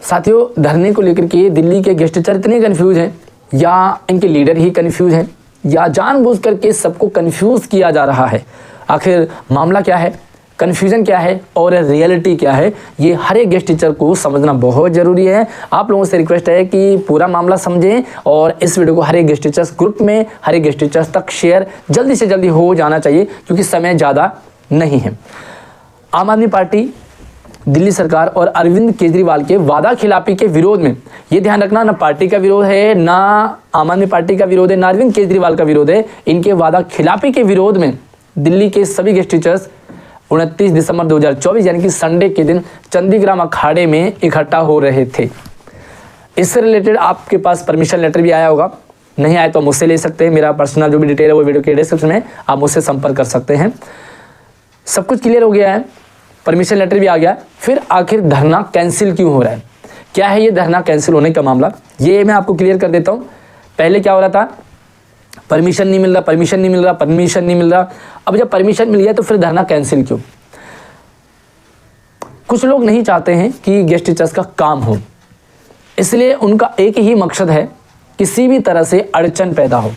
साथियों, धरने को लेकर के दिल्ली के गेस्ट टीचर इतने कन्फ्यूज हैं, या इनके लीडर ही कन्फ्यूज हैं, या जानबूझ करके सबको कन्फ्यूज किया जा रहा है। आखिर मामला क्या है, कन्फ्यूजन क्या है और रियलिटी क्या है, ये हर एक गेस्ट टीचर को समझना बहुत ज़रूरी है। आप लोगों से रिक्वेस्ट है कि पूरा मामला समझें और इस वीडियो को हर एक गेस्ट टीचर्स ग्रुप में, हर एक गेस्ट टीचर्स तक शेयर जल्दी से जल्दी हो जाना चाहिए, क्योंकि समय ज़्यादा नहीं है। आम आदमी पार्टी, दिल्ली सरकार और अरविंद केजरीवाल के वादा खिलाफी के विरोध में, ये ध्यान रखना, ना पार्टी का विरोध है, ना आम आदमी पार्टी का विरोध है, ना अरविंद केजरीवाल का विरोध है, इनके वादा खिलाफी के विरोध में दिल्ली के सभी गेस्ट टीचर्स 29 दिसंबर 2024 यानी कि संडे के दिन चंदीग्राम अखाड़े में इकट्ठा हो रहे थे। इससे रिलेटेड आपके पास परमिशन लेटर भी आया होगा, नहीं आया तो मुझसे ले सकते हैं। मेरा पर्सनल जो भी डिटेल है वो वीडियो के डिस्क्रिप्शन में, आप मुझसे संपर्क कर सकते हैं। सब कुछ क्लियर हो गया है, परमिशन लेटर भी आ गया। फिर आखिर धरना कैंसिल क्यों हो रहा है, क्या है ये धरना कैंसिल होने का मामला, ये मैं आपको क्लियर कर देता हूँ। पहले क्या हो रहा था, परमिशन नहीं मिल रहा, परमिशन नहीं मिल रहा, परमिशन नहीं मिल रहा। अब जब परमिशन मिल गया तो फिर धरना कैंसिल क्यों? कुछ लोग नहीं चाहते हैं कि गेस्ट टीचर्स का काम हो, इसलिए उनका एक ही मकसद है, किसी भी तरह से अड़चन पैदा हो।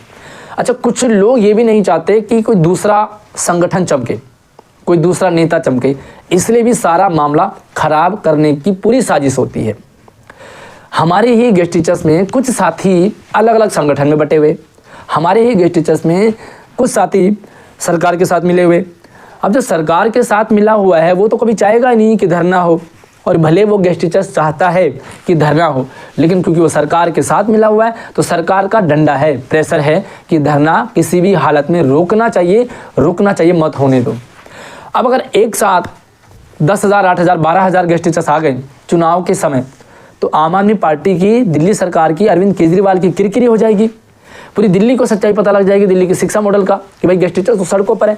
अच्छा, कुछ लोग ये भी नहीं चाहते कि कोई दूसरा संगठन चमके, कोई दूसरा नेता चमके, इसलिए भी सारा मामला खराब करने की पूरी साजिश होती है। हमारे ही गेस्ट टीचर्स में कुछ साथी अलग अलग संगठन में बटे हुए, हमारे ही गेस्ट टीचर्स में कुछ साथी सरकार के साथ मिले हुए। अब जो सरकार के साथ मिला हुआ है वो तो कभी चाहेगा नहीं कि धरना हो, और भले वो गेस्ट टीचर्स चाहता है कि धरना हो, लेकिन क्योंकि वो सरकार के साथ मिला हुआ है तो सरकार का डंडा है, प्रेशर है कि धरना किसी भी हालत में रोकना चाहिए, मत होने दो। अब अगर एक साथ 10,000, 8,000, 12,000 गेस्ट टीचर्स आ गए चुनाव के समय, तो आम आदमी पार्टी की, दिल्ली सरकार की, अरविंद केजरीवाल की किरकिरी हो जाएगी। पूरी दिल्ली को सच्चाई पता लग जाएगी दिल्ली की शिक्षा मॉडल का कि भाई गेस्ट टीचर तो सड़कों पर है।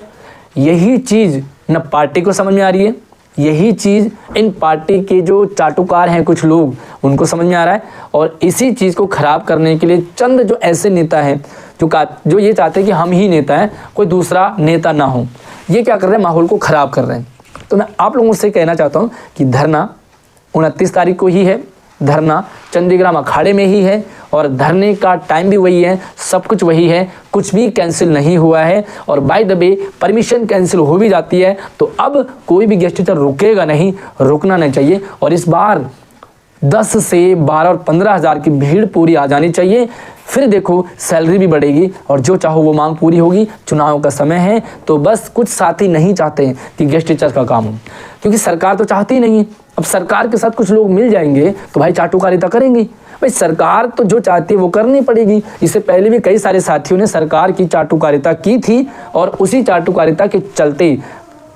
यही चीज़ न पार्टी को समझ में आ रही है, यही चीज़ इन पार्टी के जो चाटुकार हैं कुछ लोग, उनको समझ में आ रहा है। और इसी चीज़ को ख़राब करने के लिए चंद जो ऐसे नेता हैं जो ये चाहते हैं कि हम ही नेता हैं, कोई दूसरा नेता ना हो, ये क्या कर रहे हैं, माहौल को ख़राब कर रहे हैं। तो मैं आप लोगों से कहना चाहता हूँ कि धरना 29 तारीख को ही है, धरना चंदीग्राम अखाड़े में ही है, और धरने का टाइम भी वही है, सब कुछ वही है, कुछ भी कैंसिल नहीं हुआ है। और by the way permission cancel हो भी जाती है तो अब कोई भी गेस्ट टीचर रुकेगा नहीं, रुकना नहीं चाहिए। और इस बार 10 से 12 और 15,000 की भीड़ पूरी आ जानी चाहिए, फिर देखो सैलरी भी बढ़ेगी और जो चाहो वो मांग पूरी होगी। चुनाव का समय है, तो बस कुछ साथी नहीं चाहते हैं कि गेस्ट टीचर का काम हो, क्योंकि सरकार तो चाहती नहीं। अब सरकार के साथ कुछ लोग मिल जाएंगे तो भाई चाटुकारिता करेंगी। भाई सरकार तो जो चाहती है वो करनी पड़ेगी। इससे पहले भी कई सारे साथियों ने सरकार की चाटुकारिता की थी, और उसी चाटुकारिता के चलते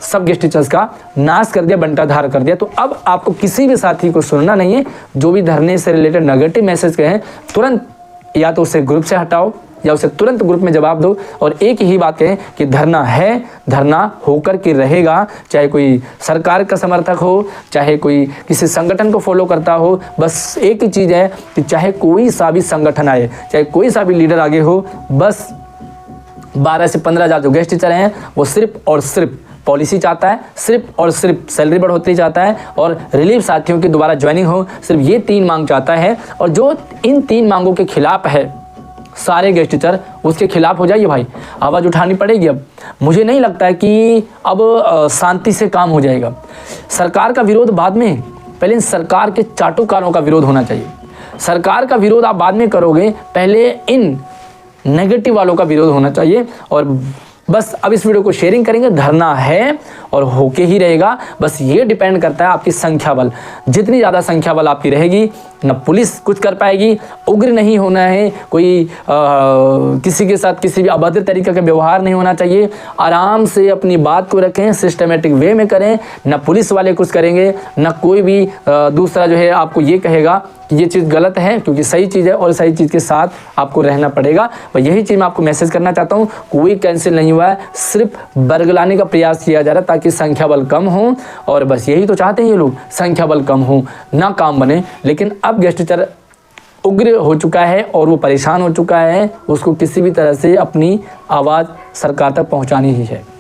सब गेस्ट टीचर्स का नाश कर दिया, बंटाधार कर दिया। तो अब आपको किसी भी साथी को सुनना नहीं है, जो भी धरने से रिलेटेड नेगेटिव मैसेज कहें, तुरंत या तो उसे ग्रुप से हटाओ या उसे तुरंत ग्रुप में जवाब दो, और एक ही बात कहें कि धरना है, धरना होकर के रहेगा। चाहे कोई सरकार का समर्थक हो, चाहे कोई किसी संगठन को फॉलो करता हो, बस एक ही चीज़ है कि चाहे कोई सा भी संगठन आए, चाहे कोई सा भी लीडर आगे हो, बस 12 से 15,000 जो गेस्ट टीचर हैं वो सिर्फ और सिर्फ पॉलिसी चाहता है, सिर्फ और सिर्फ सैलरी बढ़ोतरी चाहता है, और रिलीफ साथियों की दोबारा ज्वाइनिंग हो, सिर्फ ये 3 मांग चाहता है। और जो इन 3 मांगों के खिलाफ है सारे गेस्ट टीचर, उसके खिलाफ हो जाइए भाई, आवाज़ उठानी पड़ेगी। अब मुझे नहीं लगता है कि अब शांति से काम हो जाएगा। सरकार का विरोध बाद में, पहले इन सरकार के चाटुकारों का विरोध होना चाहिए। सरकार का विरोध आप बाद में करोगे, पहले इन नेगेटिव वालों का विरोध होना चाहिए। और बस अब इस वीडियो को शेयरिंग करेंगे, धरना है और होके ही रहेगा। बस ये डिपेंड करता है आपकी संख्या बल, जितनी ज़्यादा संख्या बल आपकी रहेगी, न पुलिस कुछ कर पाएगी। उग्र नहीं होना है, कोई किसी के साथ किसी भी अभद्र तरीके का व्यवहार नहीं होना चाहिए। आराम से अपनी बात को रखें, सिस्टमेटिक वे में करें। न पुलिस वाले कुछ करेंगे, न कोई भी दूसरा जो है आपको ये कहेगा कि ये चीज़ गलत है, क्योंकि सही चीज़ है और सही चीज़ के साथ आपको रहना पड़ेगा। और यही चीज़ मैं आपको मैसेज करना चाहता हूँ, कोई कैंसिल नहीं हुआ है, सिर्फ बरगलाने का प्रयास किया जा रहा है ताकि संख्या बल कम हो। और बस यही तो चाहते हैं ये लोग, संख्या बल कम हो, ना काम बने। लेकिन अब गेस्ट टीचर उग्र हो चुका है और वो परेशान हो चुका है, उसको किसी भी तरह से अपनी आवाज़ सरकार तक पहुँचानी ही है।